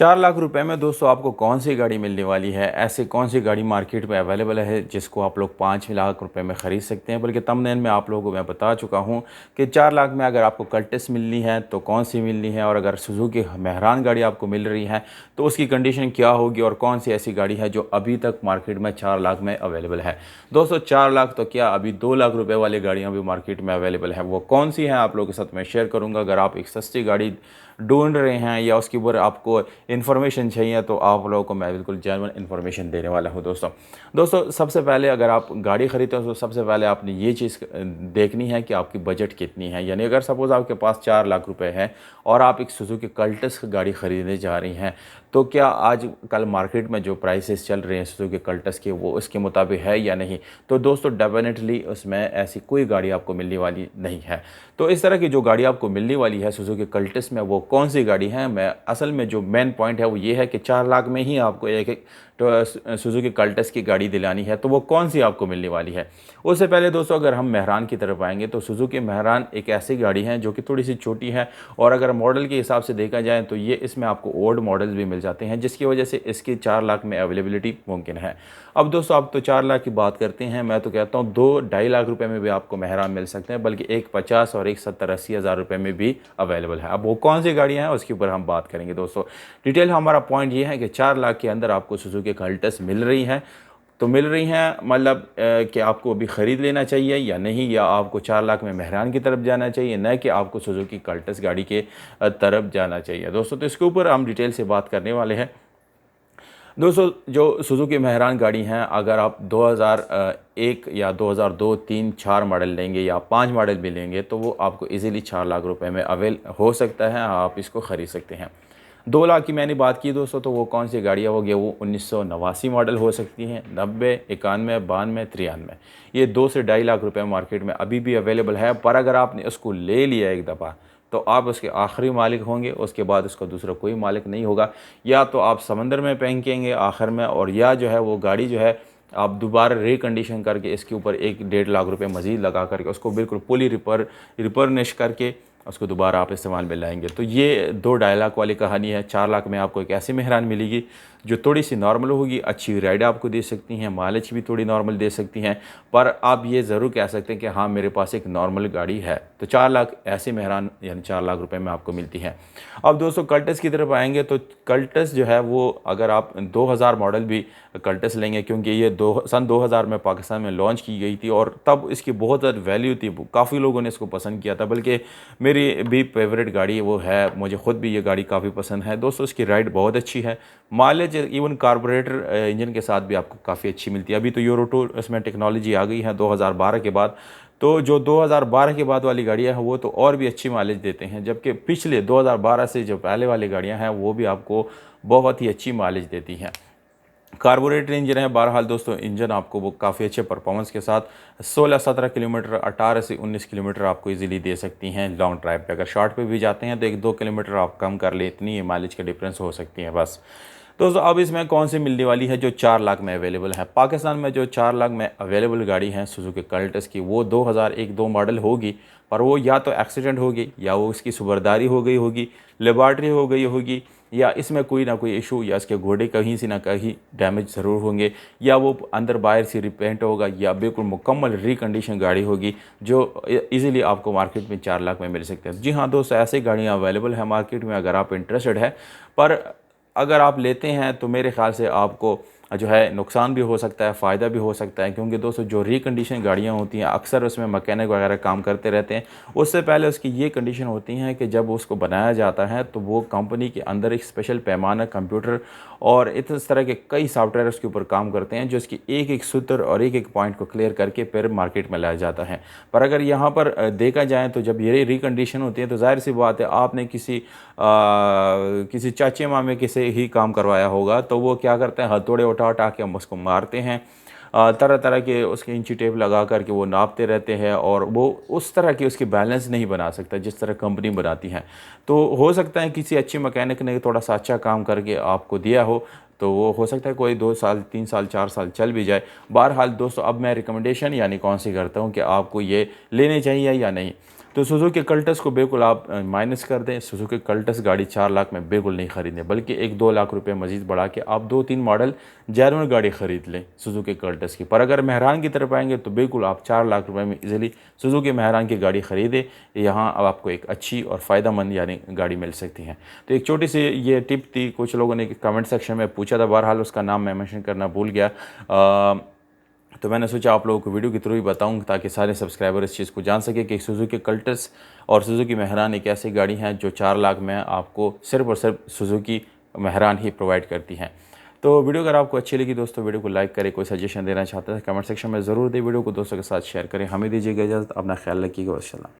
4 लाख रुपए में दोस्तों आपको कौन सी गाड़ी मिलने वाली है? ऐसे कौन सी गाड़ी मार्केट में अवेलेबल है जिसको आप लोग 5 लाख रुपए में ख़रीद सकते हैं? बल्कि थंबनेल में आप लोगों को मैं बता चुका हूँ कि 4 लाख में अगर आपको कल्टस मिलनी है तो कौन सी मिलनी है, और अगर सुजुकी मेहरान गाड़ी आपको मिल रही है तो उसकी कंडीशन क्या होगी, और कौन सी ऐसी गाड़ी है जो अभी तक मार्केट में 4 लाख में अवेलेबल है। दोस्तों 4 लाख तो क्या, अभी 2 लाख रुपए वाली गाड़ियाँ भी मार्केट में अवेलेबल है। वो कौन सी हैं आप लोगों के साथ मैं शेयर करूँगा। अगर आप एक सस्ती गाड़ी ढूंढ रहे हैं या उसके ऊपर आपको इन्फॉर्मेशन चाहिए तो आप लोगों को मैं बिल्कुल जेन्युइन इन्फॉर्मेशन देने वाला हूं। दोस्तों सबसे पहले अगर आप गाड़ी खरीदते हो तो सबसे पहले आपने ये चीज़ देखनी है कि आपकी बजट कितनी है। यानी अगर सपोज़ आपके पास 4 लाख रुपए है और आप एक सुजुकी कल्टस गाड़ी खरीदने जा रही हैं, तो क्या आज कल मार्केट में जो प्राइसेस चल रहे हैं सुजुकी कल्टस के वो उसके मुताबिक है या नहीं? तो दोस्तों डेफिनेटली उसमें ऐसी कोई गाड़ी आपको मिलने वाली नहीं है। तो इस तरह की जो गाड़ी आपको मिलने वाली है सुजुकी कल्टस में, वो कौन सी गाड़ी है, मैं असल में जो मेन पॉइंट है वो ये है कि 4 लाख में ही आपको एक तो सुजुकी कल्टस की गाड़ी दिलानी है, तो वो कौन सी आपको मिलने वाली है। उससे पहले दोस्तों अगर हम मेहरान की तरफ आएंगे तो सुजुकी मेहरान एक ऐसी गाड़ी है जो कि थोड़ी सी छोटी है, और अगर मॉडल के हिसाब से देखा जाए तो ये इसमें आपको ओल्ड मॉडल्स भी मिल जाते हैं, जिसकी वजह से इसकी 4 लाख में अवेलेबिलिटी मुमकिन है। अब दोस्तों आप तो 4 लाख की बात करते हैं, मैं तो कहता हूँ 2-2.5 लाख रुपए में भी आपको मेहरान मिल सकते हैं, बल्कि एक 50 और एक 70-80 हज़ार रुपये में भी अवेलेबल है। अब वो कौन सी गाड़ियाँ हैं उसके ऊपर हम बात करेंगे दोस्तों। डिटेल हमारा पॉइंट ये है कि 4 लाख के अंदर आपको सुजुकी कल्टस मिल रही हैं, तो मिल रही हैं मतलब कि आपको अभी ख़रीद लेना चाहिए या नहीं, या आपको 4 लाख में मेहरान की तरफ जाना चाहिए, न कि आपको सुजुकी कल्टस गाड़ी के तरफ जाना चाहिए दोस्तों। तो इसके ऊपर हम डिटेल से बात करने वाले हैं। दोस्तों जो सुजुकी मेहरान गाड़ी हैं, अगर आप 2001 या 2002, 3, 4 मॉडल लेंगे या 5 मॉडल भी लेंगे तो वो आपको इजीली 4 लाख रुपए में अवेल हो सकता है, आप इसको ख़रीद सकते हैं। 2 लाख की मैंने बात की दोस्तों, तो वो कौन सी गाड़ियाँ होगी, वो 1989 मॉडल हो सकती हैं, 90, 91, 92, 93। ये 2 से 2.5 लाख रुपए मार्केट में अभी भी अवेलेबल है। पर अगर आपने उसको ले लिया एक दफ़ा तो आप उसके आखिरी मालिक होंगे, उसके बाद उसका दूसरा कोई मालिक नहीं होगा। या तो आप समंदर में फेंकेंगे आखिर में, और या जो है वो गाड़ी जो है आप दोबारा रिकंडीशन करके इसके ऊपर 1-1.5 लाख रुपए मज़ीद लगा करके उसको बिल्कुल फुली रिपर्निश करके उसको दोबारा आप इस्तेमाल में लाएंगे। तो ये 2-2.5 लाख वाली कहानी है। 4 लाख में आपको एक ऐसी मेहरान मिलेगी जो थोड़ी सी नॉर्मल होगी, अच्छी राइड आपको दे सकती हैं, माइलेज भी थोड़ी नॉर्मल दे सकती हैं, पर आप ये ज़रूर कह सकते हैं कि हाँ मेरे पास एक नॉर्मल गाड़ी है। तो 4 लाख ऐसी मेहरान यानी 4 लाख रुपए में आपको मिलती है। अब दोस्तों कल्टस की तरफ आएंगे तो कल्टस जो है वो अगर आप 2000 मॉडल भी कल्टस लेंगे, क्योंकि ये सन 2000 में पाकिस्तान में लॉन्च की गई थी और तब इसकी बहुत ज़्यादा वैल्यू थी, काफ़ी लोगों ने इसको पसंद किया था, बल्कि मेरी भी फेवरेट गाड़ी वो है, मुझे ख़ुद भी ये गाड़ी काफ़ी पसंद है दोस्तों। इसकी राइड बहुत अच्छी है, माइलेज इवन कार्बोरेटर इंजन के साथ भी आपको काफ़ी अच्छी मिलती है। अभी तो यूरो 2 इसमें टेक्नोलॉजी आ गई है 2012 के बाद, तो जो 2012 के बाद वाली गाड़ियाँ हैं वो तो और भी अच्छी माइलेज देते हैं, जबकि पिछले 2012 से जो पहले वाली गाड़ियाँ हैं वो भी आपको बहुत ही अच्छी माइलेज देती हैं। कार्बोरेटर इंजन है, बहरहाल दोस्तों इंजन आपको वो काफ़ी अच्छे परफॉर्मेंस के साथ 16-17 किलोमीटर, 18 से 19 किलोमीटर आपको इजीली दे सकती हैं लॉन्ग ड्राइव पे। अगर शॉर्ट पे भी जाते हैं तो 1-2 किलोमीटर आप कम कर ले, इतनी ही माइलेज का डिफरेंस हो सकती है बस। दोस्तों अब इसमें कौन सी मिलने वाली है जो 4 लाख में अवेलेबल है। पाकिस्तान में जो 4 लाख में अवेलेबल गाड़ी है सुजुकी कल्टस की, वो 2001-2 मॉडल होगी, पर वो या तो एक्सीडेंट होगी, या वो उसकी सुबरदारी हो गई होगी, लेबॉर्ट्री हो गई होगी, या इसमें कोई ना कोई इशू, या इसके घोड़े कहीं से ना कहीं डैमेज ज़रूर होंगे, या वो अंदर बाहर से रिपेंट होगा, या बिल्कुल मुकम्मल रिकंडीशन गाड़ी होगी जो इजीली आपको मार्केट में 4 लाख में मिल सकते हैं। जी हाँ दोस्तों, ऐसी गाड़ियाँ अवेलेबल है मार्केट में अगर आप इंटरेस्टेड है, पर अगर आप लेते हैं तो मेरे ख़्याल से आपको जो है नुकसान भी हो सकता है, फ़ायदा भी हो सकता है, क्योंकि दोस्तों जो रिकंडीशन गाड़ियाँ होती हैं अक्सर उसमें मैकेनिक वगैरह काम करते रहते हैं। उससे पहले उसकी ये कंडीशन होती हैं कि जब उसको बनाया जाता है तो वो कंपनी के अंदर एक स्पेशल पैमाना कंप्यूटर और इस तरह के कई सॉफ्टवेयर उसके ऊपर काम करते हैं, जो इसकी एक-एक सूत्र और एक-एक पॉइंट को क्लियर करके फिर मार्केट में लाया जाता है। पर अगर यहाँ पर देखा जाए तो जब ये रिकंडीशन होती है तो ज़ाहिर सी बात है आपने किसी चाचे मामे के से ही काम करवाया होगा, तो वो क्या करते हैं हथौड़े उठा के हम उसको मारते हैं, तरह तरह के उसके इंची टेप लगा करके वो नापते रहते हैं, और वो उस तरह की उसकी बैलेंस नहीं बना सकता जिस तरह कंपनी बनाती है। तो हो सकता है किसी अच्छे मैकेनिक ने थोड़ा सा अच्छा काम करके आपको दिया हो, तो वो हो सकता है कोई 2 साल, 3 साल, 4 साल चल भी जाए। बहरहाल दोस्तों अब मैं रिकमेंडेशन यानी कौन सी करता हूँ कि आपको ये लेने चाहिए या नहीं। तो सुजुकी कल्टस को बिल्कुल आप माइनस कर दें। सुजुकी कल्टस गाड़ी 4 लाख में बिल्कुल नहीं ख़रीदें, बल्कि 1-2 लाख रुपए मज़ीद बढ़ा के आप 2-3 मॉडल जेन्युइन गाड़ी ख़रीद लें सुजुकी कल्टस की। पर अगर मेहरान की तरफ आएंगे तो बिल्कुल आप 4 लाख रुपए में इजीली सुजुकी मेहरान की गाड़ी ख़रीदें। यहाँ अब आपको एक अच्छी और फ़ायदेमंद यानी गाड़ी मिल सकती है। तो एक छोटी सी ये टिप थी, कुछ लोगों ने कमेंट सेक्शन में पूछा था, बहरहाल उसका नाम मैं मेंशन करना भूल गया। तो मैंने सोचा आप लोगों को वीडियो के थ्रू ही बताऊं ताकि सारे सब्सक्राइबर इस चीज़ को जान सके कि सुजुकी कल्टस और सुजुकी मेहरान एक ऐसी गाड़ी है जो 4 लाख में आपको सिर्फ और सिर्फ सुजुकी मेहरान ही प्रोवाइड करती हैं। तो वीडियो अगर आपको अच्छी लगी दोस्तों, वीडियो को लाइक करें, कोई सजेशन देना चाहते हैं कमेंट सेक्शन में ज़रूर दें, वीडियो को दोस्तों के साथ शेयर करें। हमें दीजिएगा इजाज़त, अपना ख्याल रखिएगा, वस्सलाम।